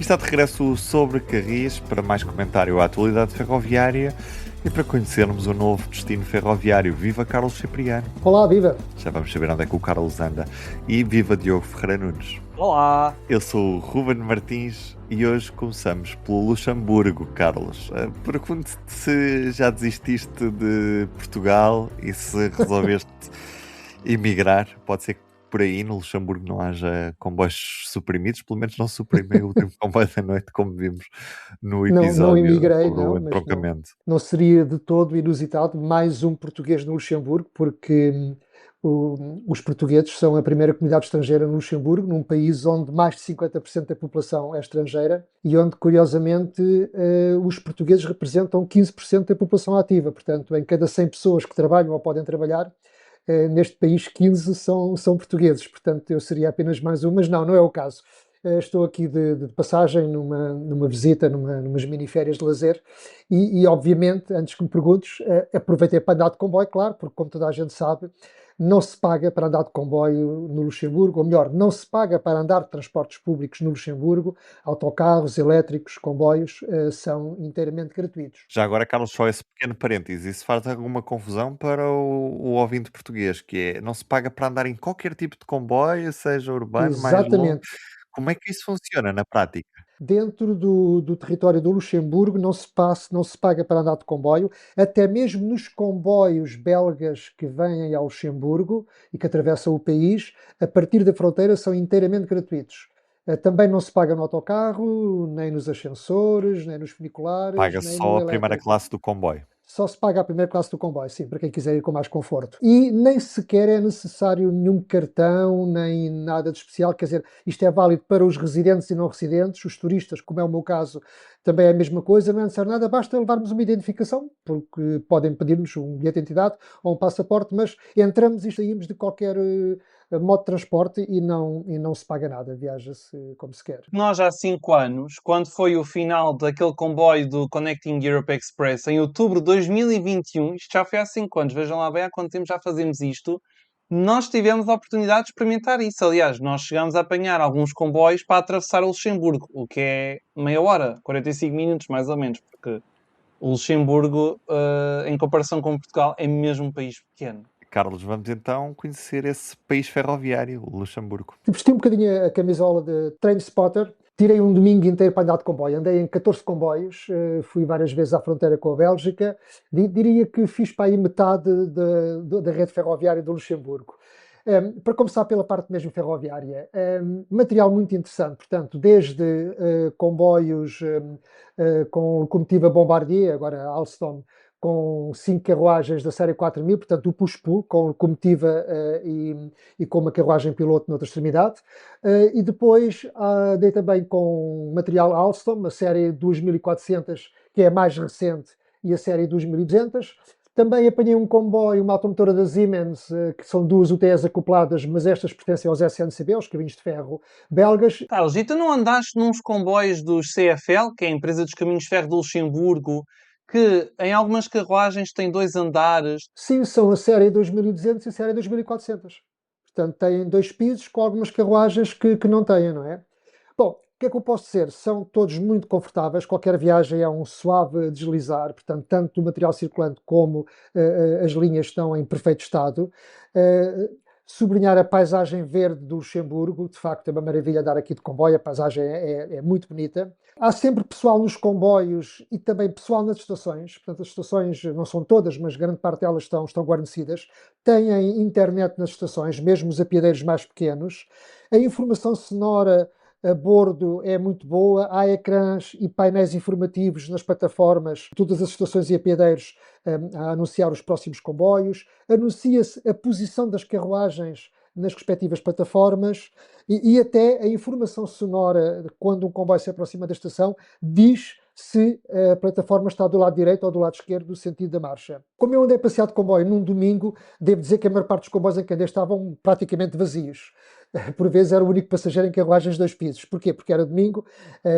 E está de regresso o Sobre Carris para mais comentário à atualidade ferroviária e para conhecermos o novo destino ferroviário. Viva Carlos Cipriano! Olá, viva! Já vamos saber onde é que o Carlos anda. E viva Diogo Ferreira Nunes! Olá! Eu sou o Ruben Martins e hoje começamos pelo Luxemburgo, Carlos. Pergunto-te se já desististe de Portugal e se resolveste emigrar. Pode ser que por aí no Luxemburgo não haja comboios suprimidos, pelo menos não suprimem o último comboio da noite, como vimos no Não episódio emigrei, sobre o não, mas entroncamento. não seria de todo inusitado mais um português no Luxemburgo, porque os portugueses são a primeira comunidade estrangeira no Luxemburgo, num país onde mais de 50% da população é estrangeira e onde, curiosamente, os portugueses representam 15% da população ativa. Portanto, em cada 100 pessoas que trabalham ou podem trabalhar, neste país 15 são portugueses. Portanto, eu seria apenas mais um, mas não é o caso. Estou aqui de passagem numa visita, numas miniférias de lazer e, obviamente, antes que me perguntes, aproveitei para andar de comboio, claro, porque como toda a gente sabe, não se paga para andar de comboio no Luxemburgo, ou melhor, não se paga para andar de transportes públicos no Luxemburgo. Autocarros, elétricos, comboios são inteiramente gratuitos. Já agora, Carlos, só esse pequeno parênteses, isso faz alguma confusão para o ouvinte português, que é, não se paga para andar em qualquer tipo de comboio, seja urbano, mais longo. Exatamente. Como é que isso funciona na prática? Dentro do território do Luxemburgo não se paga para andar de comboio, até mesmo nos comboios belgas que vêm ao Luxemburgo e que atravessam o país, a partir da fronteira são inteiramente gratuitos. Também não se paga no autocarro, nem nos ascensores, nem nos funiculares, Paga nem só no a primeira elétrico. classe do comboio. Só se paga a primeira classe do comboio, sim, para quem quiser ir com mais conforto. E nem sequer é necessário nenhum cartão, nem nada de especial. Quer dizer, isto é válido para os residentes e não residentes, os turistas, como é o meu caso, também é a mesma coisa. Não é necessário nada, basta levarmos uma identificação, porque podem pedir-nos um bilhete de identidade ou um passaporte, mas entramos e saímos de qualquer modo de transporte e não se paga nada, viaja-se como se quer. Nós há 5 anos, quando foi o final daquele comboio do Connecting Europe Express, em outubro de 2021, isto já foi há 5 anos, vejam lá bem há quanto tempo já fazemos isto, nós tivemos a oportunidade de experimentar isso. Aliás, nós chegámos a apanhar alguns comboios para atravessar o Luxemburgo, o que é meia hora, 45 minutos mais ou menos, porque o Luxemburgo, em comparação com Portugal, é mesmo um país pequeno. Carlos, vamos então conhecer esse país ferroviário, o Luxemburgo. Vesti um bocadinho a camisola de Train Spotter. Tirei um domingo inteiro para andar de comboio. Andei em 14 comboios, fui várias vezes à fronteira com a Bélgica. Diria que fiz para aí metade da rede ferroviária do Luxemburgo. Para começar pela parte mesmo ferroviária, material muito interessante, portanto, desde comboios com locomotiva Bombardier, agora Alstom, com 5 carruagens da série 4000, portanto o push-pull, com locomotiva e com uma carruagem piloto noutra extremidade. E depois dei também com material Alstom, a série 2400, que é a mais recente, e a série 2200. Também apanhei um comboio, uma automotora da Siemens, que são duas UTS acopladas, mas estas pertencem aos SNCB, aos caminhos de ferro belgas. Carlos, e tu não andaste nos comboios dos CFL, que é a empresa dos caminhos de ferro do Luxemburgo, que em algumas carruagens tem 2 andares? Sim, são a série 2200 e a série 2400. Portanto, têm 2 pisos com algumas carruagens que não têm, não é? Bom, o que é que eu posso dizer? São todos muito confortáveis, qualquer viagem é um suave deslizar, portanto, tanto o material circulante como as linhas estão em perfeito estado. Sublinhar a paisagem verde do Luxemburgo, de facto é uma maravilha andar aqui de comboio, a paisagem é muito bonita. Há sempre pessoal nos comboios e também pessoal nas estações, portanto as estações não são todas, mas grande parte delas estão guarnecidas. Têm internet nas estações, mesmo os apiadeiros mais pequenos. A informação sonora a bordo é muito boa, há ecrãs e painéis informativos nas plataformas, todas as estações e apiadeiros a anunciar os próximos comboios, anuncia-se a posição das carruagens nas respectivas plataformas e até a informação sonora, quando um comboio se aproxima da estação, diz se a plataforma está do lado direito ou do lado esquerdo do sentido da marcha. Como eu andei passeado de comboio num domingo, devo dizer que a maior parte dos comboios em que andei estavam praticamente vazios. Por vezes era o único passageiro em carruagens de 2 pisos. Porquê? Porque era domingo,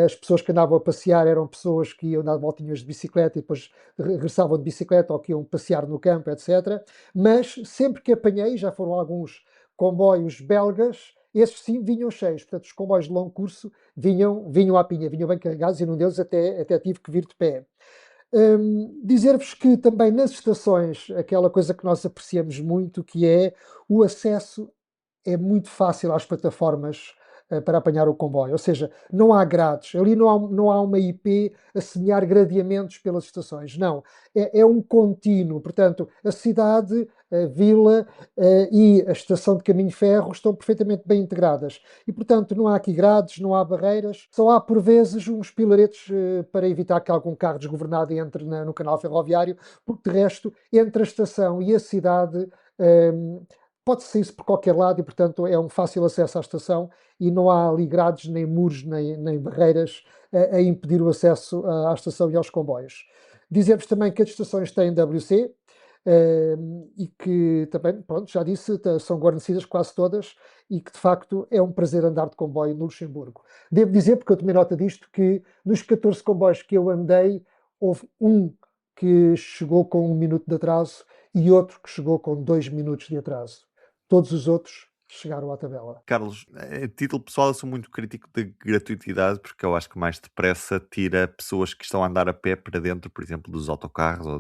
as pessoas que andavam a passear eram pessoas que iam dar voltinhas de bicicleta e depois regressavam de bicicleta ou que iam passear no campo, etc. Mas sempre que apanhei, já foram alguns comboios belgas, esses sim vinham cheios. Portanto, os comboios de longo curso vinham à pinha, vinham bem carregados e num deles até tive que vir de pé. Dizer-vos que também nas estações, aquela coisa que nós apreciamos muito, que é o acesso é muito fácil às plataformas para apanhar o comboio. Ou seja, não há grades. Ali não há uma IP a semear gradeamentos pelas estações. Não. É um contínuo. Portanto, a cidade, a vila e a estação de caminho de ferro estão perfeitamente bem integradas. E, portanto, não há aqui grades, não há barreiras. Só há, por vezes, uns pilaretes para evitar que algum carro desgovernado entre no canal ferroviário, porque, de resto, entre a estação e a cidade pode sair-se por qualquer lado e, portanto, é um fácil acesso à estação e não há ali grades, nem muros, nem barreiras a impedir o acesso à estação e aos comboios. Dizer-vos também que as estações têm WC e que também, pronto, já disse, são guarnecidas quase todas e que, de facto, é um prazer andar de comboio no Luxemburgo. Devo dizer, porque eu tomei nota disto, que nos 14 comboios que eu andei, houve um que chegou com 1 minuto de atraso e outro que chegou com 2 minutos de atraso. Todos os outros chegaram à tabela. Carlos, a título pessoal, eu sou muito crítico de gratuitidade porque eu acho que mais depressa tira pessoas que estão a andar a pé para dentro, por exemplo, dos autocarros ou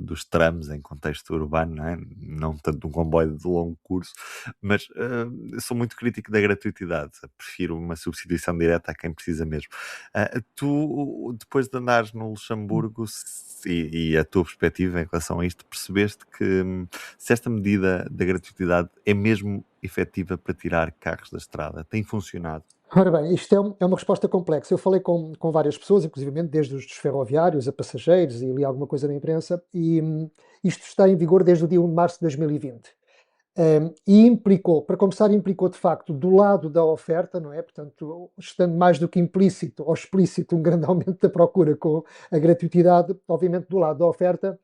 dos trams em contexto urbano, não é? Não tanto de um comboio de longo curso, mas eu sou muito crítico da gratuitidade. Prefiro uma substituição direta a quem precisa mesmo. Tu, depois de andares no Luxemburgo e a tua perspectiva em relação a isto, percebeste que se esta medida da gratuitidade é mesmo efetiva para tirar carros da estrada? Tem funcionado? Ora bem, isto é uma resposta complexa. Eu falei com várias pessoas, inclusive desde os ferroviários a passageiros, e li alguma coisa na imprensa, e isto está em vigor desde o dia 1 de março de 2020. E para começar, implicou de facto do lado da oferta, não é? Portanto, estando mais do que implícito ou explícito um grande aumento da procura com a gratuitidade, obviamente do lado da oferta,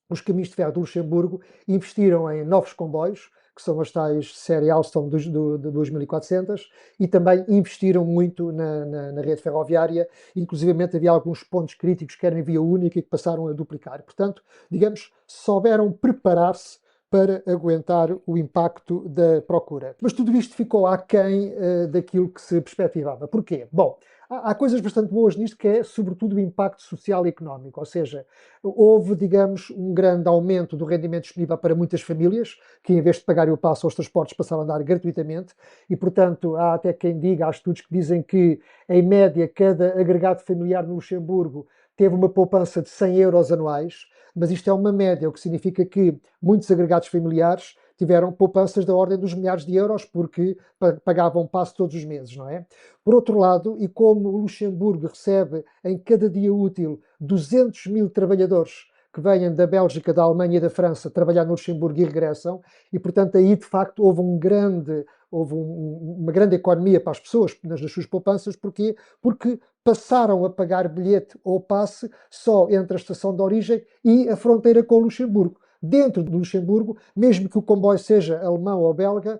os caminhos de ferro do Luxemburgo investiram em novos comboios, que são as tais série Alstom de 2400, e também investiram muito na rede ferroviária, inclusivamente havia alguns pontos críticos que eram em via única e que passaram a duplicar. Portanto, digamos, souberam preparar-se para aguentar o impacto da procura. Mas tudo isto ficou aquém daquilo que se perspectivava. Porquê? Bom, há coisas bastante boas nisto, que é sobretudo o impacto social e económico, ou seja, houve, digamos, um grande aumento do rendimento disponível para muitas famílias, que em vez de pagarem o passo aos transportes passaram a dar gratuitamente, e portanto há até quem diga, há estudos que dizem que em média cada agregado familiar no Luxemburgo teve uma poupança de 100 euros anuais, mas isto é uma média, o que significa que muitos agregados familiares tiveram poupanças da ordem dos milhares de euros porque pagavam passo todos os meses, não é? Por outro lado, e como o Luxemburgo recebe em cada dia útil 200 mil trabalhadores que vêm da Bélgica, da Alemanha e da França trabalhar no Luxemburgo e regressam, e portanto aí de facto houve uma grande economia para as pessoas nas suas poupanças. Porquê? Porque passaram a pagar bilhete ou passe só entre a estação de origem e a fronteira com o Luxemburgo. Dentro do Luxemburgo, mesmo que o comboio seja alemão ou belga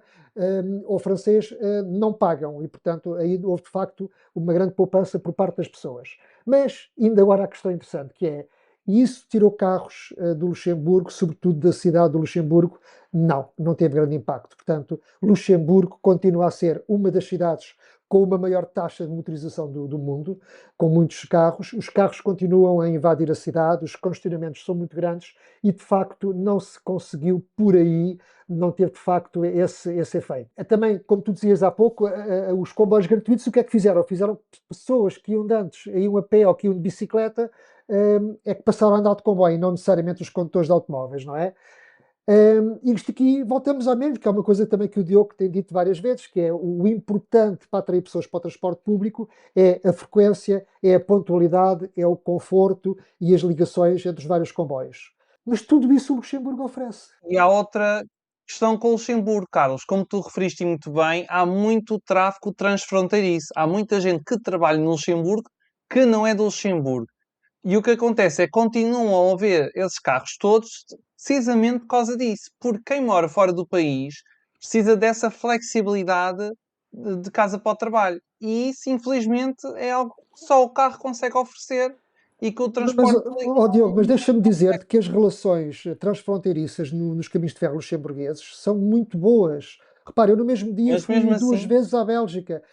ou francês, não pagam. E, portanto, aí houve de facto uma grande poupança por parte das pessoas. Mas, ainda agora a questão interessante, que é, isso tirou carros do Luxemburgo, sobretudo da cidade do Luxemburgo? Não teve grande impacto. Portanto, Luxemburgo continua a ser uma das cidades com uma maior taxa de motorização do mundo, com muitos carros. Os carros continuam a invadir a cidade, os congestionamentos são muito grandes e, de facto, não se conseguiu por aí, não teve, de facto, esse efeito. Também, como tu dizias há pouco, os comboios gratuitos, o que é que fizeram? Fizeram pessoas que iam de antes, iam a pé ou que iam de bicicleta, é que passaram a andar de comboio, e não necessariamente os condutores de automóveis, não é? Isto aqui, voltamos ao mesmo, que é uma coisa também que o Diogo tem dito várias vezes, que é o importante para atrair pessoas para o transporte público é a frequência, é a pontualidade, é o conforto e as ligações entre os vários comboios. Mas tudo isso o Luxemburgo oferece. E há outra questão com o Luxemburgo, Carlos. Como tu referiste muito bem, há muito tráfego transfronteiriço. Há muita gente que trabalha no Luxemburgo que não é do Luxemburgo. E o que acontece é que continuam a haver esses carros todos precisamente por causa disso. Porque quem mora fora do país precisa dessa flexibilidade de casa para o trabalho. E isso, infelizmente, é algo que só o carro consegue oferecer e que o Mas, transporte público Diogo, mas deixa-me não consegue. dizer-te que as relações transfronteiriças nos caminhos de ferro luxemburgueses são muito boas. Repara, eu no mesmo dia Mas mesmo fui duas assim, vezes à Bélgica.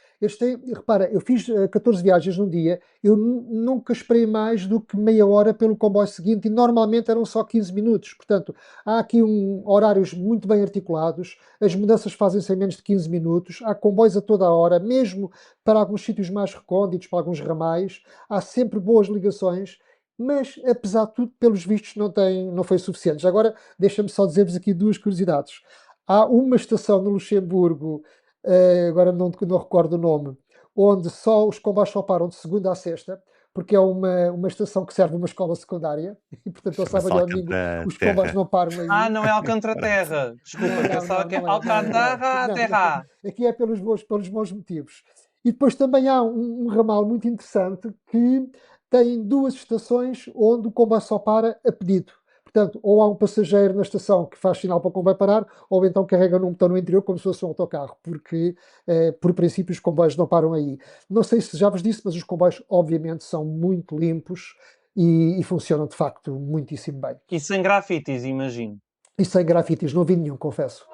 Repara, eu fiz 14 viagens num dia, eu nunca esperei mais do que meia hora pelo comboio seguinte e normalmente eram só 15 minutos. Portanto, há aqui horários muito bem articulados, as mudanças fazem-se em menos de 15 minutos, há comboios a toda a hora, mesmo para alguns sítios mais recônditos, para alguns ramais, há sempre boas ligações. Mas, apesar de tudo, pelos vistos, não foi suficiente. Agora, deixa-me só dizer-vos aqui duas curiosidades. Há uma estação no Luxemburgo, agora não recordo o nome, onde só os comboios só param de segunda a sexta, porque é uma estação que serve uma escola secundária, e portanto ao Chama-se sábado e ao domingo Alcântara os comboios Terra. não param aí. não é Alcântara-Terra. Não, Desculpa, não, pensava não, que é não. Alcântara-Terra. Aqui é pelos bons motivos. E depois também há um ramal muito interessante que tem duas estações onde o comboio só para a pedido. Portanto, ou há um passageiro na estação que faz sinal para o comboio parar, ou então carrega num botão no interior como se fosse um autocarro, porque, por princípio, os comboios não param aí. Não sei se já vos disse, mas os comboios, obviamente, são muito limpos e funcionam, de facto, muitíssimo bem. E sem grafites, imagino. E sem grafites, não vi nenhum, confesso.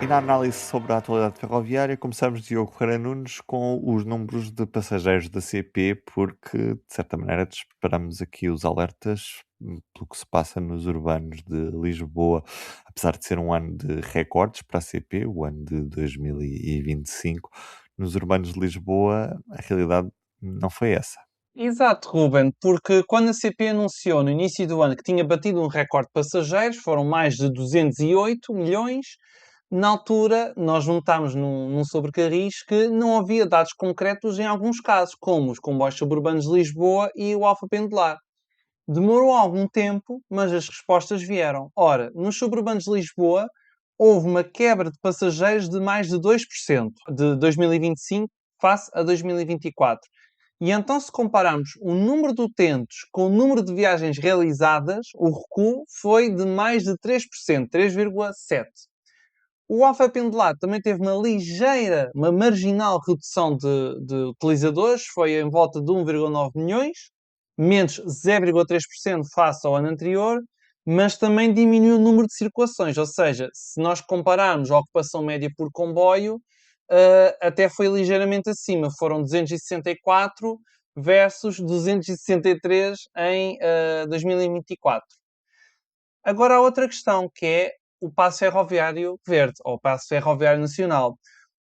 E na análise sobre a atualidade ferroviária, começamos, Diogo Ferreira Nunes, com os números de passageiros da CP, porque, de certa maneira, disparamos aqui os alertas pelo que se passa nos urbanos de Lisboa, apesar de ser um ano de recordes para a CP, o ano de 2025. Nos urbanos de Lisboa, a realidade não foi essa. Exato, Ruben, porque quando a CP anunciou no início do ano que tinha batido um recorde de passageiros, foram mais de 208 milhões, na altura nós notámos num sobrecarris que não havia dados concretos em alguns casos, como os comboios suburbanos de Lisboa e o Alfa Pendular. Demorou algum tempo, mas as respostas vieram. Ora, nos suburbanos de Lisboa houve uma quebra de passageiros de mais de 2% de 2025 face a 2024. E então, se compararmos o número de utentes com o número de viagens realizadas, o recuo foi de mais de 3%, 3,7%. O Alfa Pendular também teve uma marginal redução de utilizadores, foi em volta de 1,9 milhões, menos 0,3% face ao ano anterior, mas também diminuiu o número de circulações, ou seja, se nós compararmos a ocupação média por comboio, até foi ligeiramente acima, foram 264 versus 263 em 2024. Agora há outra questão, que é o passo ferroviário verde, ou passo ferroviário nacional,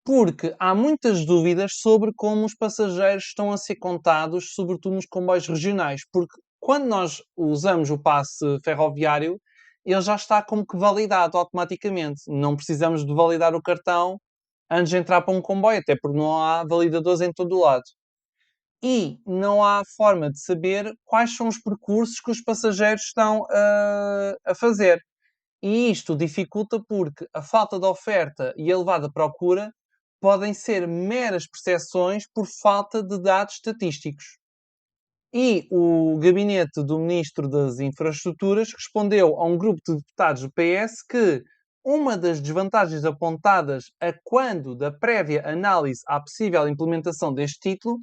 porque há muitas dúvidas sobre como os passageiros estão a ser contados, sobretudo nos comboios regionais, porque quando nós usamos o passe ferroviário, ele já está como que validado automaticamente. Não precisamos de validar o cartão antes de entrar para um comboio, até porque não há validadores em todo o lado. E não há forma de saber quais são os percursos que os passageiros estão a fazer. E isto dificulta porque a falta de oferta e a elevada procura podem ser meras percepções por falta de dados estatísticos. E o gabinete do Ministro das Infraestruturas respondeu a um grupo de deputados do PS que uma das desvantagens apontadas a quando da prévia análise à possível implementação deste título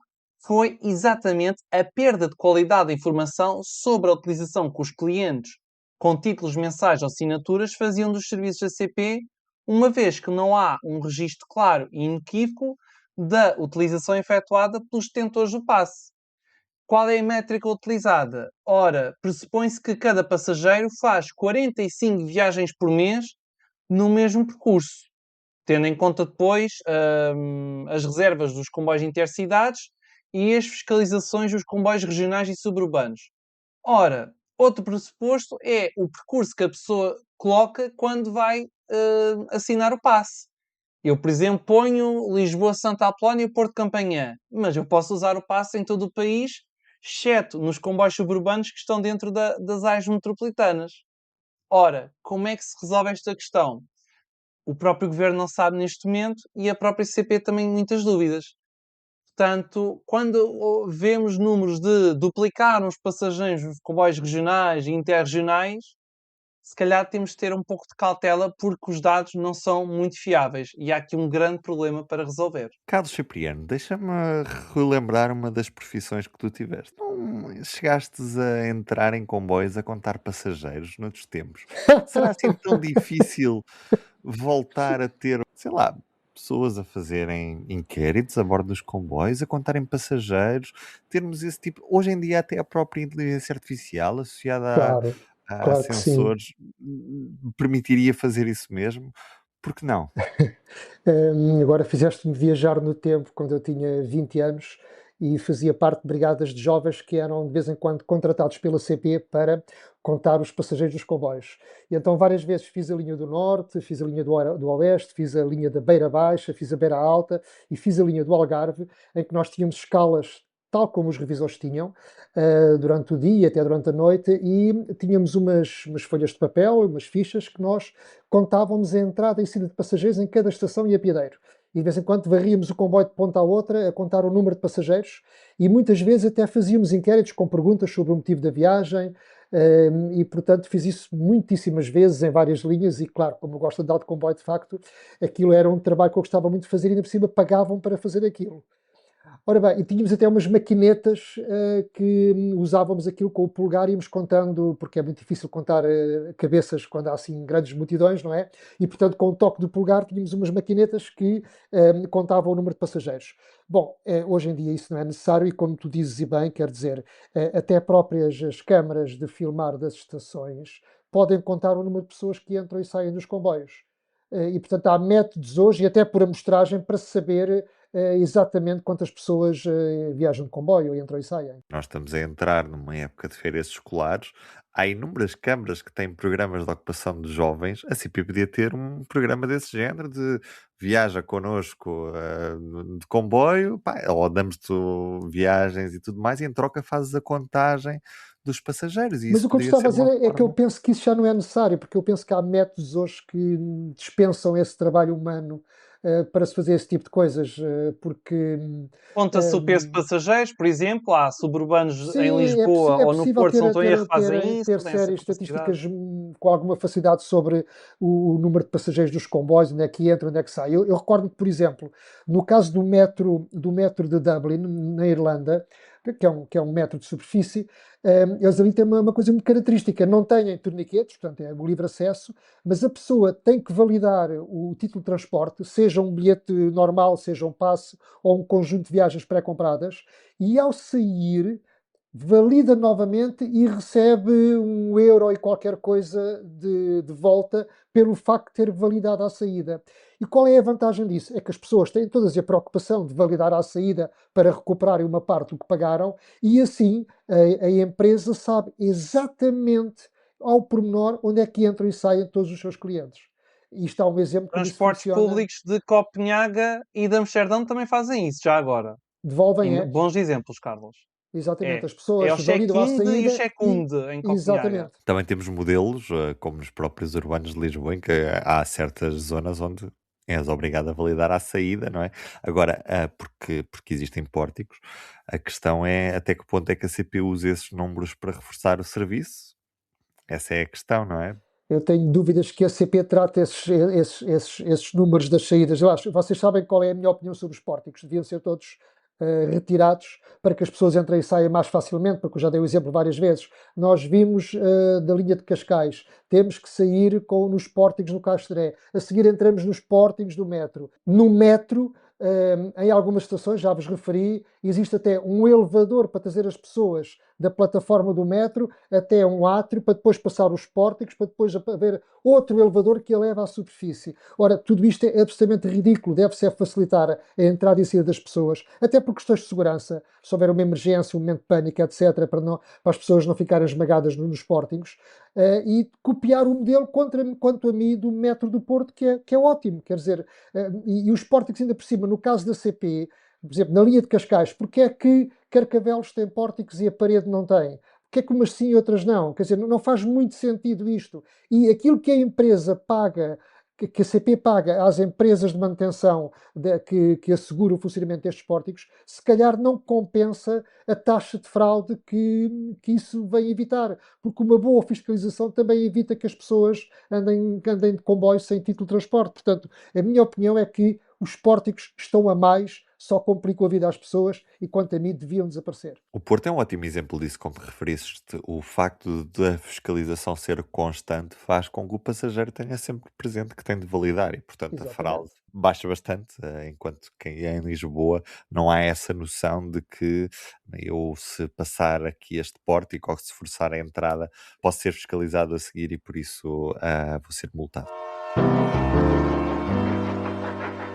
foi exatamente a perda de qualidade da informação sobre a utilização que os clientes com títulos mensais ou assinaturas faziam dos serviços da CP, uma vez que não há um registro claro e inequívoco da utilização efetuada pelos detentores do passe. Qual é a métrica utilizada? Ora, pressupõe-se que cada passageiro faz 45 viagens por mês no mesmo percurso, tendo em conta depois as reservas dos comboios intercidades e as fiscalizações dos comboios regionais e suburbanos. Ora, outro pressuposto é o percurso que a pessoa coloca quando vai assinar o passe. Eu, por exemplo, ponho Lisboa-Santa Apolónia e Porto Campanhã, mas eu posso usar o passe em todo o país, exceto nos comboios suburbanos que estão dentro das áreas metropolitanas. Ora, como é que se resolve esta questão? O próprio governo não sabe neste momento e a própria CP também muitas dúvidas. Portanto, quando vemos números de duplicar os passageiros nos comboios regionais e interregionais, se calhar temos de ter um pouco de cautela porque os dados não são muito fiáveis e há aqui um grande problema para resolver. Carlos Cipriano, deixa-me relembrar uma das profissões que tu tiveste. Não chegastes a entrar em comboios a contar passageiros noutros tempos? Será assim tão difícil voltar a ter, sei lá, pessoas a fazerem inquéritos a bordo dos comboios, a contarem passageiros, termos esse tipo. Hoje em dia, até a própria inteligência artificial associada Claro, a claro que sim. sensores permitiria fazer isso mesmo. Por que não? Agora fizeste-me viajar no tempo, quando eu tinha 20 anos e fazia parte de brigadas de jovens que eram de vez em quando contratados pela CP para contar os passageiros dos comboios. E então várias vezes fiz a linha do Norte, fiz a linha do Oeste, fiz a linha da Beira Baixa, fiz a Beira Alta e fiz a linha do Algarve, em que nós tínhamos escalas tal como os revisores tinham, durante o dia até durante a noite, e tínhamos umas folhas de papel, umas fichas que nós contávamos a entrada e saída de passageiros em cada estação e apiadeiro. E de vez em quando varríamos o comboio de ponta a outra a contar o número de passageiros e muitas vezes até fazíamos inquéritos com perguntas sobre o motivo da viagem. E portanto fiz isso muitíssimas vezes em várias linhas e claro, como eu gosto de andar de comboio de facto, aquilo era um trabalho que eu gostava muito de fazer e ainda por cima pagavam para fazer aquilo. Ora bem, e tínhamos até umas maquinetas que usávamos aquilo com o polegar, íamos contando, porque é muito difícil contar cabeças quando há assim grandes multidões, não é? E portanto, com o toque do polegar, tínhamos umas maquinetas que contavam o número de passageiros. Bom, hoje em dia isso não é necessário e, como tu dizes e bem, quer dizer, até próprias as câmaras de filmar das estações podem contar o número de pessoas que entram e saem dos comboios. E portanto, há métodos hoje, e até por amostragem, para se saber exatamente quantas pessoas viajam de comboio, entram e saem. Nós estamos a entrar numa época de férias escolares. Há inúmeras câmaras que têm programas de ocupação de jovens. A CP podia ter um programa desse género de viaja connosco de comboio, pá, ou damos-te viagens e tudo mais, e em troca fazes a contagem dos passageiros. E Mas isso o que eu te poderia estava ser a dizer uma é que eu forma. penso que isso já não é necessário, porque eu penso que há métodos hoje que dispensam esse trabalho humano para se fazer esse tipo de coisas, porque Conta-se o peso de hum, passageiros, por exemplo, há suburbanos em sim, Lisboa é ou no possível Porto, se não ter, estou em erro, ter, fazem ter, isso, ter têm essa séries capacidade. estatísticas com alguma facilidade sobre o número de passageiros dos comboios, onde é que entra, onde é que sai. Eu recordo que, por exemplo, no caso do metro de Dublin, na Irlanda, que é um metro de superfície, eles ali têm uma coisa muito característica. Não têm torniquetes, portanto é o livre acesso, mas a pessoa tem que validar o título de transporte, seja um bilhete normal, seja um passe ou um conjunto de viagens pré-compradas, e ao sair valida novamente e recebe um euro e qualquer coisa de volta pelo facto de ter validado a saída. E qual é a vantagem disso? É que as pessoas têm todas a preocupação de validar a saída para recuperarem uma parte do que pagaram e assim a empresa sabe exatamente ao pormenor onde é que entram e saem todos os seus clientes. E isto é um exemplo como isso Transportes funciona. públicos de Copenhaga e de Amsterdão também fazem isso, já agora. Devolvem, é, Bons exemplos, Carlos. exatamente, É. as É pessoas o validam a check-in e o saída e check-out em Copenhaga. exatamente. Também temos modelos, como nos próprios urbanos de Lisboa, em que há certas zonas onde és obrigado a validar à saída, não é? Agora, porque existem pórticos, a questão é até que ponto é que a CPU usa esses números para reforçar o serviço? Essa é a questão, não é? Eu tenho dúvidas que a CP trate esses números das saídas. Eu acho, vocês sabem qual é a minha opinião sobre os pórticos. Deviam ser todos retirados para que as pessoas entrem e saiam mais facilmente, porque eu já dei o exemplo várias vezes. Nós vimos da linha de Cascais, temos que sair nos pórticos no Castré. A seguir entramos nos pórticos do metro. No metro, em algumas estações, já vos referi, existe até um elevador para trazer as pessoas da plataforma do metro até um átrio, para depois passar os pórticos, para depois haver outro elevador que a leva à superfície. Ora, tudo isto é absolutamente ridículo, deve-se facilitar a entrada e saída das pessoas, até por questões de segurança, se houver uma emergência, um momento de pânico, etc., para as pessoas não ficarem esmagadas nos pórticos, e copiar o modelo, quanto a mim, do metro do Porto, que é ótimo, quer dizer, e os pórticos ainda por cima, no caso da CP, por exemplo, na linha de Cascais, porque é que Carcavelos tem pórticos e a parede não tem? Porque é que umas sim e outras não? Quer dizer, não faz muito sentido isto. E aquilo que a empresa paga que a CP paga às empresas de manutenção que asseguram o funcionamento destes pórticos, se calhar não compensa a taxa de fraude que isso vem evitar, porque uma boa fiscalização também evita que as pessoas andem de comboio sem título de transporte. Portanto, a minha opinião é que os pórticos estão a mais, só complicam a vida às pessoas e, quanto a mim, deviam desaparecer. O Porto é um ótimo exemplo disso, como referiste. O facto da fiscalização ser constante faz com que o passageiro tenha sempre presente que tem de validar e, portanto, a Exatamente. fraude baixa bastante, enquanto quem é em Lisboa não há essa noção de que eu, se passar aqui este pórtico ou se forçar a entrada, posso ser fiscalizado a seguir e, por isso, vou ser multado.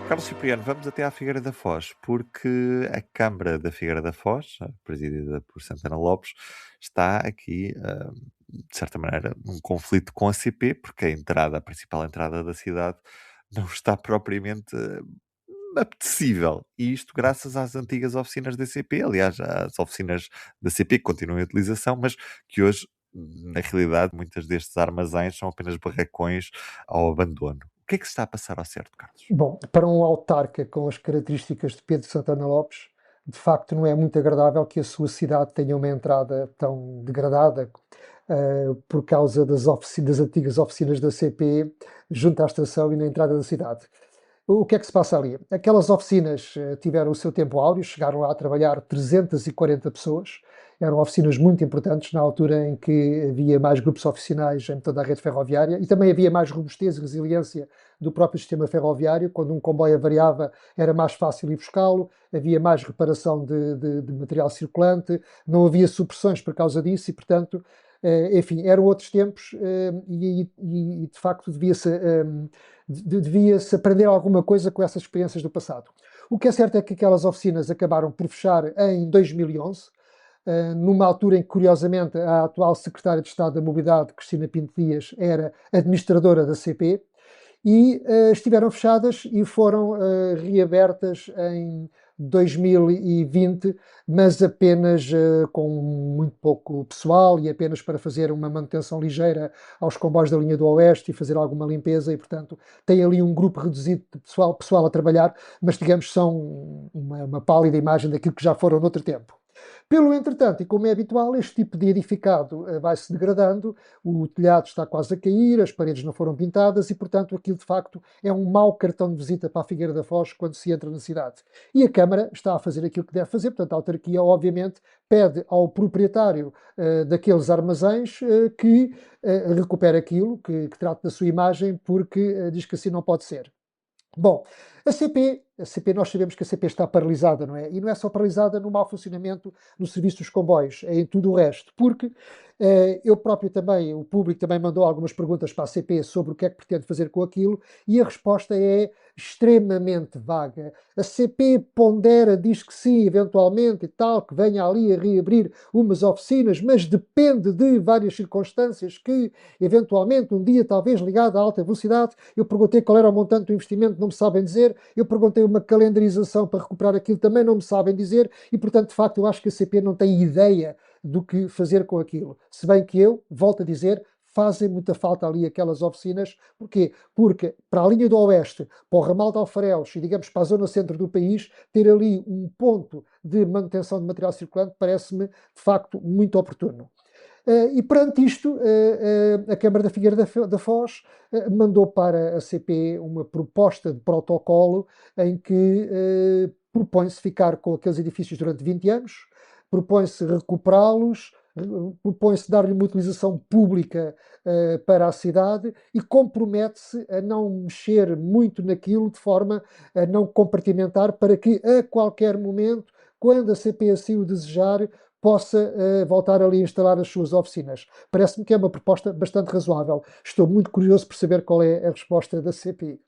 Carlos Cipriano, vamos até à Figueira da Foz, porque a Câmara da Figueira da Foz, presidida por Santana Lopes, está aqui, de certa maneira, num conflito com a CP, porque a principal entrada da cidade, não está propriamente apetecível. E isto graças às antigas oficinas da CP, aliás, às oficinas da CP que continuam em utilização, mas que hoje, na realidade, muitas destes armazéns são apenas barracões ao abandono. O que é que se está a passar ao certo, Carlos? Bom, para um autarca com as características de Pedro Santana Lopes, de facto não é muito agradável que a sua cidade tenha uma entrada tão degradada por causa das antigas oficinas da CP junto à estação e na entrada da cidade. O que é que se passa ali? Aquelas oficinas tiveram o seu tempo áureo, chegaram lá a trabalhar 340 pessoas, eram oficinas muito importantes na altura em que havia mais grupos oficinais em toda a rede ferroviária e também havia mais robustez e resiliência do próprio sistema ferroviário. Quando um comboio avariava era mais fácil ir buscá-lo, havia mais reparação de material circulante, não havia supressões por causa disso e, portanto, enfim, eram outros tempos e de facto devia-se aprender alguma coisa com essas experiências do passado. O que é certo é que aquelas oficinas acabaram por fechar em 2011, numa altura em que, curiosamente, a atual secretária de Estado da Mobilidade, Cristina Pinto Dias, era administradora da CP, e estiveram fechadas e foram reabertas em 2020, mas apenas com muito pouco pessoal e apenas para fazer uma manutenção ligeira aos comboios da linha do Oeste e fazer alguma limpeza e, portanto, tem ali um grupo reduzido de pessoal a trabalhar, mas, digamos, são uma pálida imagem daquilo que já foram noutro tempo. Pelo entretanto, e como é habitual, este tipo de edificado vai-se degradando, o telhado está quase a cair, as paredes não foram pintadas e, portanto, aquilo de facto é um mau cartão de visita para a Figueira da Foz quando se entra na cidade. E a Câmara está a fazer aquilo que deve fazer, portanto, a autarquia, obviamente, pede ao proprietário daqueles armazéns que recupere aquilo, que trate da sua imagem, porque diz que assim não pode ser. Bom, a CP, nós sabemos que a CP está paralisada, não é? E não é só paralisada no mau funcionamento no serviço dos comboios, é em tudo o resto, porque eu próprio também, o público também mandou algumas perguntas para a CP sobre o que é que pretende fazer com aquilo e a resposta é extremamente vaga. A CP pondera, diz que sim, eventualmente e tal, que venha ali a reabrir umas oficinas, mas depende de várias circunstâncias que, eventualmente, um dia talvez ligado à alta velocidade, eu perguntei qual era o montante do investimento, não me sabem dizer, eu perguntei uma calendarização para recuperar aquilo, também não me sabem dizer e, portanto, de facto, eu acho que a CP não tem ideia do que fazer com aquilo. Se bem que eu, volto a dizer, fazem muita falta ali aquelas oficinas. Porquê? Porque para a linha do Oeste, para o ramal de Alfarelos e, digamos, para a zona centro do país, ter ali um ponto de manutenção de material circulante parece-me, de facto, muito oportuno. E perante isto, a Câmara da Figueira da Foz mandou para a CP uma proposta de protocolo em que propõe-se ficar com aqueles edifícios durante 20 anos, propõe-se recuperá-los, propõe-se dar-lhe uma utilização pública para a cidade e compromete-se a não mexer muito naquilo de forma a não compartimentar para que a qualquer momento, quando a CP assim o desejar, possa voltar ali a instalar as suas oficinas. Parece-me que é uma proposta bastante razoável. Estou muito curioso por saber qual é a resposta da CP.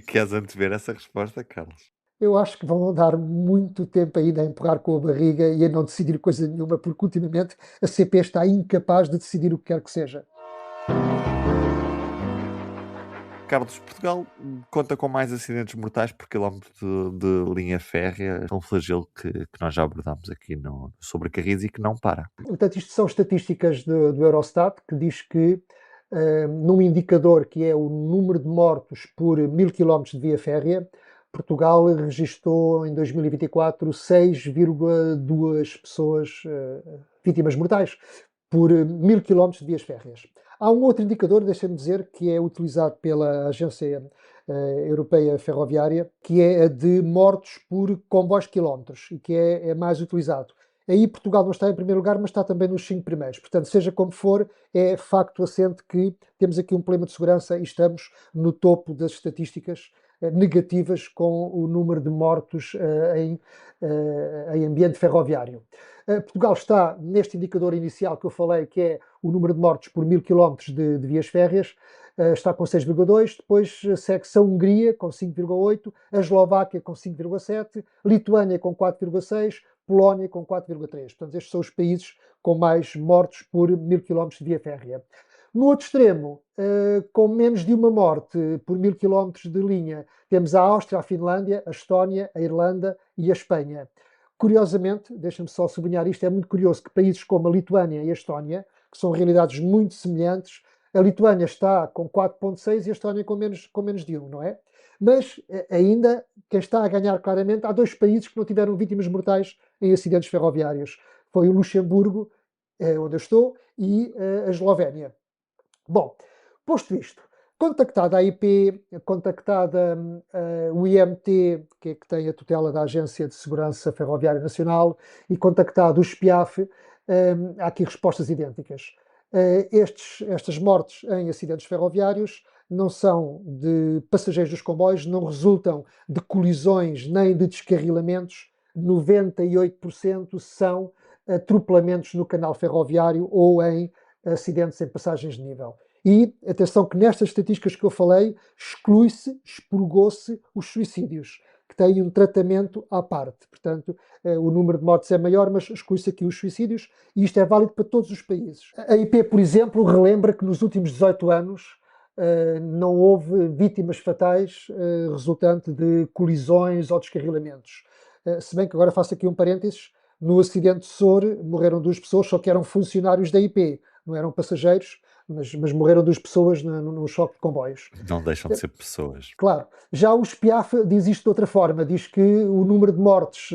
Queres antever essa resposta, Carlos? Eu acho que vão dar muito tempo ainda a empurrar com a barriga e a não decidir coisa nenhuma, porque ultimamente a CP está incapaz de decidir o que quer que seja. Carlos, Portugal conta com mais acidentes mortais por quilómetro de linha férrea, um flagelo que nós já abordámos aqui sobre Carris e que não para. Portanto, isto são estatísticas do Eurostat, que diz que num indicador que é o número de mortos por 1000 km de via férrea. Portugal registrou em 2024 6,2 pessoas vítimas mortais por 1000 km de vias férreas. Há um outro indicador, deixa-me dizer, que é utilizado pela Agência Europeia Ferroviária, que é a de mortos por comboios quilómetros, e que é mais utilizado. Aí Portugal não está em primeiro lugar, mas está também nos 5 primeiros. Portanto, seja como for, é facto assente que temos aqui um problema de segurança e estamos no topo das estatísticas negativas com o número de mortos em ambiente ferroviário. Portugal está neste indicador inicial que eu falei, que é o número de mortos por 1000 km de vias férreas, está com 6,2, depois segue-se a Hungria com 5,8, a Eslováquia com 5,7, Lituânia com 4,6, Polónia com 4,3. Portanto, estes são os países com mais mortos por 1000 km de via férrea. No outro extremo, com menos de uma morte por 1000 km de linha, temos a Áustria, a Finlândia, a Estónia, a Irlanda e a Espanha. Curiosamente, deixa-me só sublinhar isto, é muito curioso que países como a Lituânia e a Estónia, que são realidades muito semelhantes, a Lituânia está com 4,6 e a Estónia com menos de 1, não é? Mas ainda, quem está a ganhar claramente, há dois países que não tiveram vítimas mortais em acidentes ferroviários. Foi o Luxemburgo, onde eu estou, e a Eslovénia. Bom, posto isto, contactada a IP, contactada o IMT, que tem a tutela da Agência de Segurança Ferroviária Nacional, e contactado o SPIAF, há aqui respostas idênticas. Estas mortes em acidentes ferroviários não são de passageiros dos comboios, não resultam de colisões nem de descarrilamentos, 98% são atropelamentos no canal ferroviário ou em acidentes em passagens de nível. E atenção que nestas estatísticas que eu falei, expurgou-se os suicídios, que têm um tratamento à parte. Portanto, o número de mortes é maior, mas exclui-se aqui os suicídios, e isto é válido para todos os países. A IP, por exemplo, relembra que nos últimos 18 anos não houve vítimas fatais resultante de colisões ou descarrilamentos. Se bem que agora faço aqui um parênteses, no acidente de Sor morreram 2 pessoas, só que eram funcionários da IP, não eram passageiros, mas morreram 2 pessoas no choque de comboios. Não deixam de ser pessoas. Claro. Já o SPIAF diz isto de outra forma, diz que o número de mortes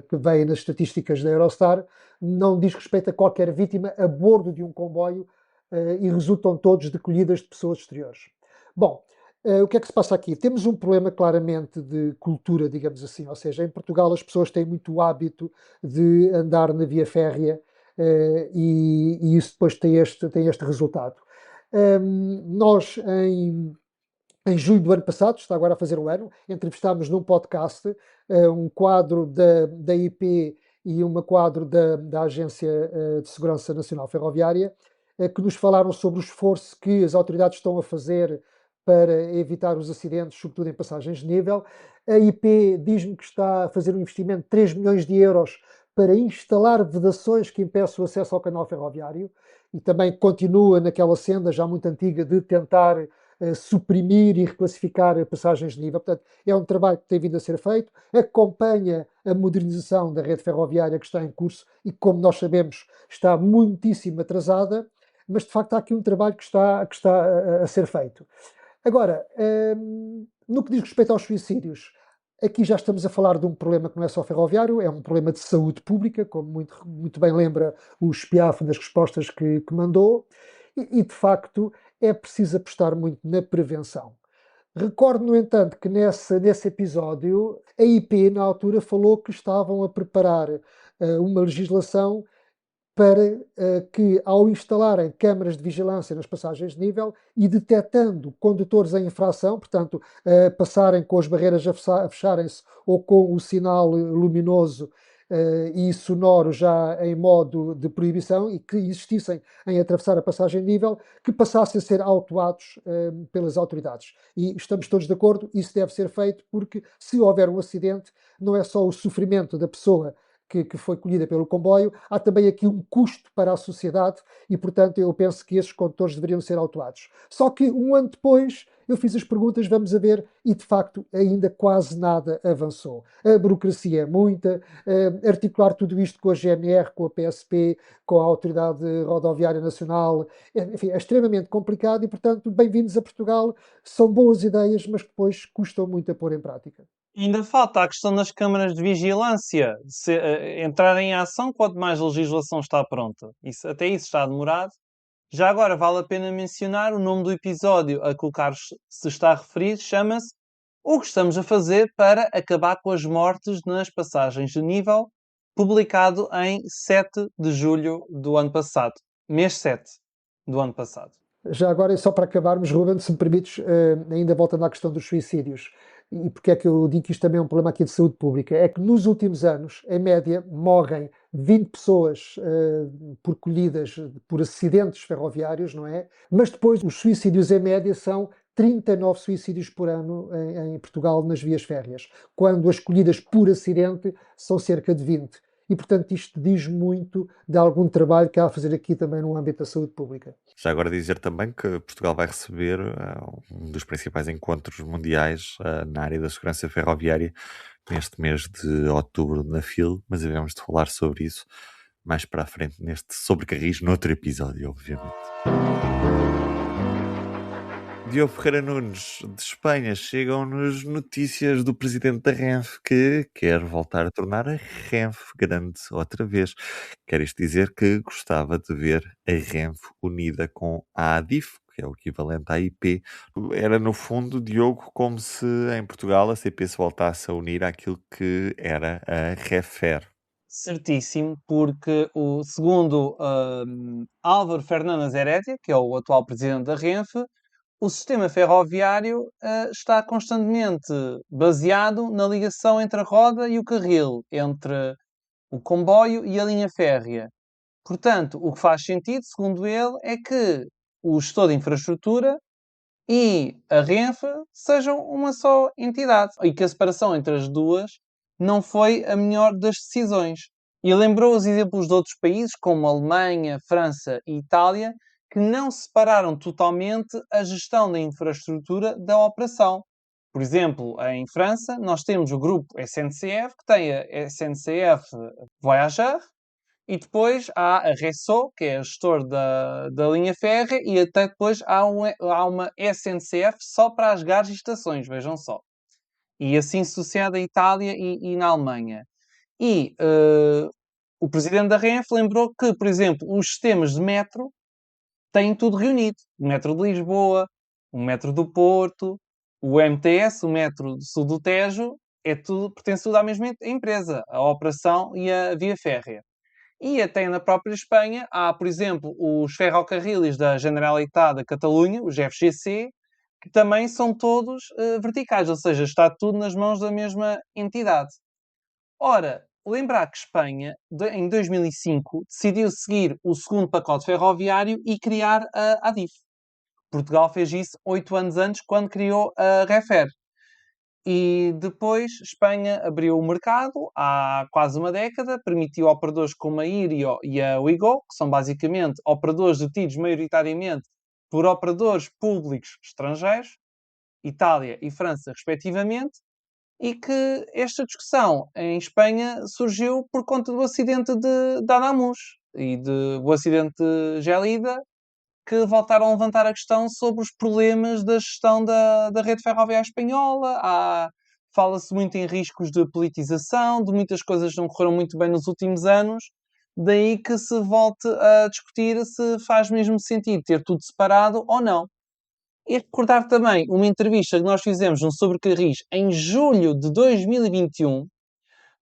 que vem nas estatísticas da Eurostar não diz respeito a qualquer vítima a bordo de um comboio e resultam todos de colhidas de pessoas exteriores. Bom, o que é que se passa aqui? Temos um problema claramente de cultura, digamos assim, ou seja, em Portugal as pessoas têm muito o hábito de andar na via férrea e isso depois tem este resultado. Nós, em julho do ano passado, está agora a fazer um ano, entrevistámos num podcast um quadro da IP e um quadro da Agência de Segurança Nacional Ferroviária, que nos falaram sobre o esforço que as autoridades estão a fazer para evitar os acidentes, sobretudo em passagens de nível. A IP diz-me que está a fazer um investimento de 3 milhões de euros para instalar vedações que impeçam o acesso ao canal ferroviário e também continua naquela senda já muito antiga de tentar suprimir e reclassificar passagens de nível. Portanto, é um trabalho que tem vindo a ser feito, acompanha a modernização da rede ferroviária que está em curso e que, como nós sabemos, está muitíssimo atrasada, mas de facto há aqui um trabalho que está a ser feito. Agora, no que diz respeito aos suicídios, aqui já estamos a falar de um problema que não é só ferroviário, é um problema de saúde pública, como muito bem lembra o SPIAF nas respostas que mandou, e de facto é preciso apostar muito na prevenção. Recordo, no entanto, que nesse episódio a IP, na altura, falou que estavam a preparar uma legislação para que, ao instalarem câmaras de vigilância nas passagens de nível e detectando condutores em infração, portanto, passarem com as barreiras a fecharem-se ou com o sinal luminoso e sonoro já em modo de proibição e que insistissem em atravessar a passagem de nível, que passassem a ser autuados pelas autoridades. E estamos todos de acordo, isso deve ser feito porque, se houver um acidente, não é só o sofrimento da pessoa que foi colhida pelo comboio, há também aqui um custo para a sociedade e, portanto, eu penso que esses condutores deveriam ser autuados. Só que um ano depois eu fiz as perguntas, vamos a ver, e de facto ainda quase nada avançou. A burocracia é muita, articular tudo isto com a GNR, com a PSP, com a Autoridade Rodoviária Nacional, enfim, é extremamente complicado e, portanto, bem-vindos a Portugal, são boas ideias, mas que depois custam muito a pôr em prática. Ainda falta a questão das câmaras de vigilância entrarem em ação quanto mais legislação está pronta. Até isso está demorado. Já agora vale a pena mencionar o nome do episódio a que o Carlos se está a referir, chama-se O que estamos a fazer para acabar com as mortes nas passagens de nível, publicado em 7 de julho do ano passado. Mês 7 do ano passado. Já agora, e só para acabarmos, Ruben, se me permites, ainda voltando à questão dos suicídios, e porque é que eu digo que isto também é um problema aqui de saúde pública, é que nos últimos anos, em média, morrem 20 pessoas por colhidas por acidentes ferroviários, não é? Mas depois os suicídios em média são 39 suicídios por ano em Portugal nas vias férreas, quando as colhidas por acidente são cerca de 20. E, portanto, isto diz muito de algum trabalho que há a fazer aqui também no âmbito da saúde pública. Já agora dizer também que Portugal vai receber um dos principais encontros mundiais na área da segurança ferroviária neste mês de outubro na FIL, mas havemos de falar sobre isso mais para a frente neste Sobre Carris, noutro episódio, obviamente. Diogo Ferreira Nunes, de Espanha, chegam-nos notícias do presidente da Renfe que quer voltar a tornar a Renfe grande outra vez. Quer isto dizer que gostava de ver a Renfe unida com a ADIF, que é o equivalente à IP. Era, no fundo, Diogo, como se em Portugal a CP se voltasse a unir àquilo que era a Refer. Certíssimo, porque segundo Álvaro Fernandes Heredia, que é o atual presidente da Renfe, o sistema ferroviário está constantemente baseado na ligação entre a roda e o carril, entre o comboio e a linha férrea. Portanto, o que faz sentido, segundo ele, é que o gestor de infraestrutura e a Renfe sejam uma só entidade e que a separação entre as duas não foi a melhor das decisões. E lembrou os exemplos de outros países, como Alemanha, França e Itália, que não separaram totalmente a gestão da infraestrutura da operação. Por exemplo, em França, nós temos o grupo SNCF, que tem a SNCF Voyageur, e depois há a Resso, que é a gestor da linha férrea, e até depois há uma SNCF só para as gares e estações, vejam só. E assim sucede em Itália e na Alemanha. E o presidente da Renfe lembrou que, por exemplo, os sistemas de metro têm tudo reunido. O metro de Lisboa, o metro do Porto, o MTS, o metro do Sul do Tejo, pertence tudo à mesma empresa, a operação e a via férrea. E até na própria Espanha há, por exemplo, os ferrocarriles da Generalitat da Catalunha, os FGC, que também são todos verticais, ou seja, está tudo nas mãos da mesma entidade. Ora, lembrar que Espanha, em 2005, decidiu seguir o segundo pacote ferroviário e criar a ADIF. Portugal fez isso 8 anos antes, quando criou a Refer. E depois Espanha abriu o mercado há quase uma década, permitiu operadores como a Irio e a Ouigo, que são basicamente operadores detidos maioritariamente por operadores públicos estrangeiros, Itália e França, respectivamente, e que esta discussão em Espanha surgiu por conta do acidente de Adamus e do acidente de Gelida, que voltaram a levantar a questão sobre os problemas da gestão da rede ferroviária espanhola. Fala-se muito em riscos de politização, de muitas coisas que não correram muito bem nos últimos anos, daí que se volte a discutir se faz mesmo sentido ter tudo separado ou não. E recordar também uma entrevista que nós fizemos no Sobre Carris em julho de 2021.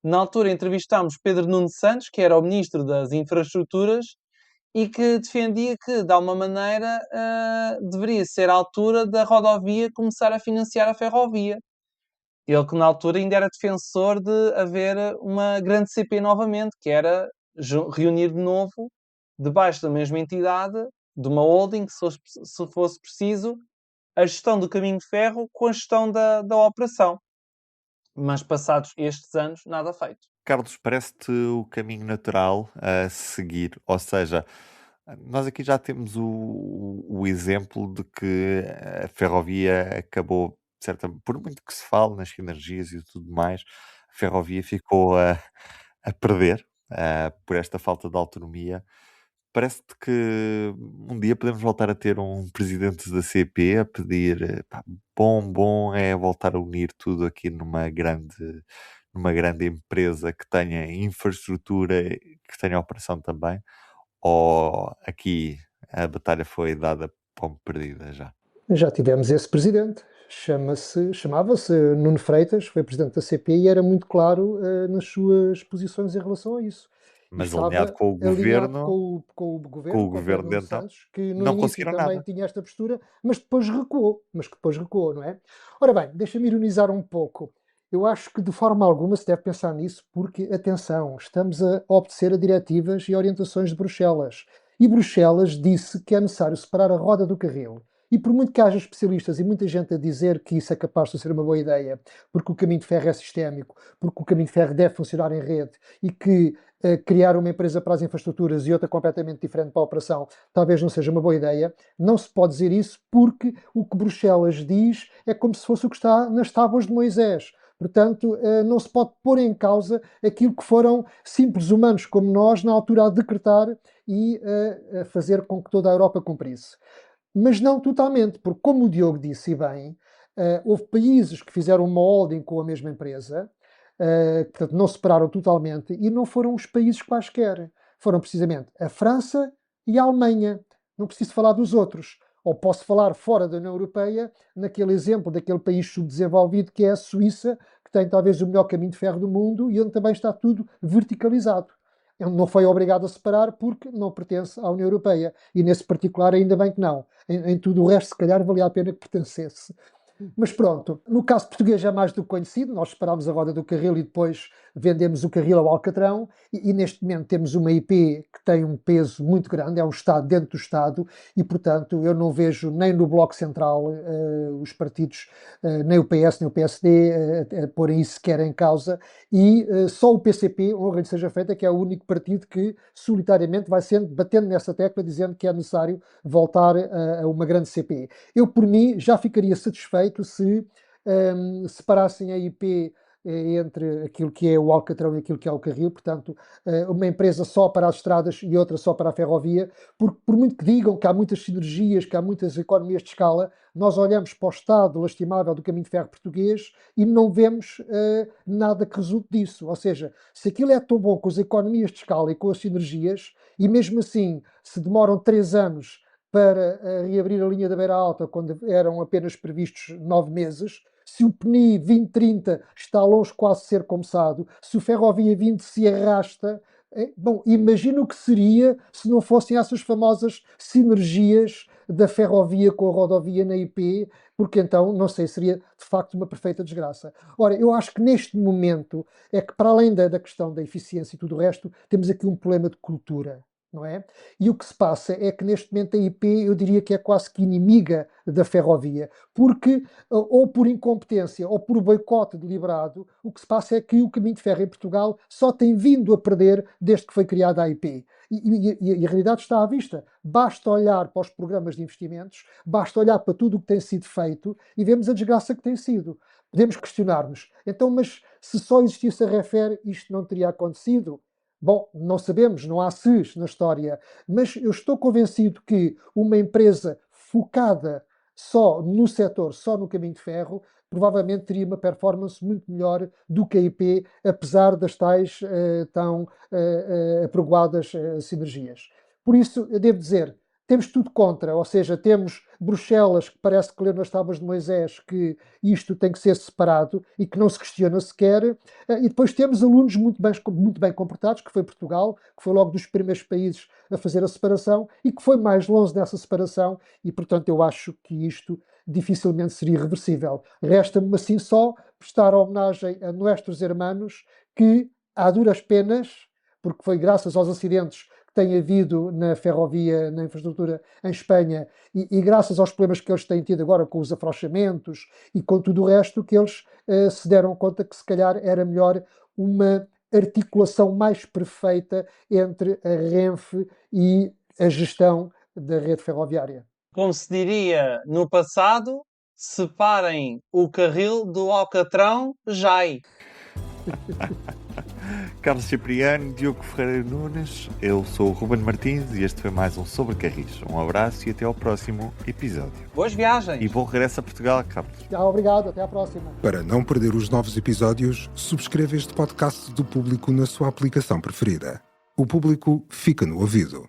Na altura entrevistámos Pedro Nuno Santos, que era o Ministro das Infraestruturas, e que defendia que, de alguma maneira, deveria ser a altura da rodovia começar a financiar a ferrovia. Ele que na altura ainda era defensor de haver uma grande CP novamente, que era reunir de novo, debaixo da mesma entidade, de uma holding, se fosse preciso, a gestão do caminho de ferro com a gestão da operação. Mas passados estes anos, nada feito. Carlos, parece-te o caminho natural a seguir? Ou seja, nós aqui já temos o exemplo de que a ferrovia acabou, certa, por muito que se fale nas sinergias e tudo mais, a ferrovia ficou a perder por esta falta de autonomia. Parece-te que um dia podemos voltar a ter um presidente da CP a pedir, pá, bom é voltar a unir tudo aqui numa grande empresa que tenha infraestrutura, que tenha operação também, ou aqui a batalha foi dada como perdida já? Já tivemos esse presidente, chamava-se Nuno Freitas, foi presidente da CP e era muito claro nas suas posições em relação a isso. E Mas alinhado estava com o alinhado governo, com o com governo, o com o Pedro governo de Nuno então, Santos, que no não início conseguiram também nada. tinha esta postura, mas que depois recuou, não é? Ora bem, deixa-me ironizar um pouco. Eu acho que de forma alguma se deve pensar nisso, porque, atenção, estamos a obedecer a diretivas e orientações de Bruxelas. E Bruxelas disse que é necessário separar a roda do carril. E por muito que haja especialistas e muita gente a dizer que isso é capaz de ser uma boa ideia, porque o caminho de ferro é sistémico, porque o caminho de ferro deve funcionar em rede e que criar uma empresa para as infraestruturas e outra completamente diferente para a operação talvez não seja uma boa ideia, não se pode dizer isso porque o que Bruxelas diz é como se fosse o que está nas tábuas de Moisés. Portanto, não se pode pôr em causa aquilo que foram simples humanos como nós na altura a decretar e a fazer com que toda a Europa cumprisse. Mas não totalmente, porque, como o Diogo disse e bem, houve países que fizeram uma holding com a mesma empresa, portanto, não separaram totalmente, e não foram os países quaisquer. Foram precisamente a França e a Alemanha. Não preciso falar dos outros. Ou posso falar fora da União Europeia, naquele exemplo daquele país subdesenvolvido que é a Suíça, que tem talvez o melhor caminho de ferro do mundo e onde também está tudo verticalizado. Não foi obrigado a separar porque não pertence à União Europeia. E nesse particular, ainda bem que não. Em tudo o resto, se calhar, valia a pena que pertencesse. Mas pronto, no caso português é mais do que conhecido, nós separámos a roda do carril e depois vendemos o carril ao Alcatrão e neste momento temos uma IP que tem um peso muito grande, é um Estado dentro do Estado e, portanto, eu não vejo nem no Bloco Central os partidos, nem o PS nem o PSD a porem isso sequer em causa e só o PCP, honra lhe seja feita, que é o único partido que solitariamente vai sendo, batendo nessa tecla, dizendo que é necessário voltar a uma grande CP. Eu, por mim, já ficaria satisfeito se separassem a IP entre aquilo que é o Alcatrão e aquilo que é o Carril, portanto, uma empresa só para as estradas e outra só para a ferrovia, porque por muito que digam que há muitas sinergias, que há muitas economias de escala, nós olhamos para o estado lastimável do caminho de ferro português e não vemos nada que resulte disso. Ou seja, se aquilo é tão bom com as economias de escala e com as sinergias, e mesmo assim se demoram 3 anos para reabrir a linha da Beira Alta, quando eram apenas previstos 9 meses, se o PNI 2030 está longe quase de ser começado, se o Ferrovia 20 se arrasta, bom, imagina o que seria se não fossem essas famosas sinergias da ferrovia com a rodovia na IP, porque então, não sei, seria de facto uma perfeita desgraça. Ora, eu acho que neste momento é que, para além da questão da eficiência e tudo o resto, temos aqui um problema de cultura. Não é? E o que se passa é que neste momento a IP, eu diria que é quase que inimiga da ferrovia, porque ou por incompetência ou por boicote deliberado, o que se passa é que o caminho de ferro em Portugal só tem vindo a perder desde que foi criada a IP. E a realidade está à vista. Basta olhar para os programas de investimentos, basta olhar para tudo o que tem sido feito e vemos a desgraça que tem sido. Podemos questionar-nos. Então, mas se só existisse a Refer, isto não teria acontecido? Bom, não sabemos, não há ses na história, mas eu estou convencido que uma empresa focada só no setor, só no caminho de ferro, provavelmente teria uma performance muito melhor do que a IP, apesar das tais tão apregoadas sinergias. Por isso, eu devo dizer, temos tudo contra, ou seja, temos Bruxelas, que parece que leu nas tábuas de Moisés que isto tem que ser separado e que não se questiona sequer, e depois temos alunos muito bem comportados, que foi Portugal, que foi logo dos primeiros países a fazer a separação e que foi mais longe dessa separação, e portanto eu acho que isto dificilmente seria reversível. Resta-me assim só prestar homenagem a nossos hermanos que, a duras penas, porque foi graças aos acidentes tem havido na ferrovia, na infraestrutura em Espanha, e graças aos problemas que eles têm tido agora com os afrouxamentos e com tudo o resto, que eles se deram conta que se calhar era melhor uma articulação mais perfeita entre a Renfe e a gestão da rede ferroviária. Como se diria no passado, separem o carril do alcatrão, jai. Carlos Cipriano, Diogo Ferreira Nunes, eu sou o Ruben Martins e este foi mais um Sobre Carris. Um abraço e até ao próximo episódio. Boas viagens! E bom regresso a Portugal, Carlos. Obrigado, até à próxima. Para não perder os novos episódios, subscreva este podcast do Público na sua aplicação preferida. O Público fica no ouvido.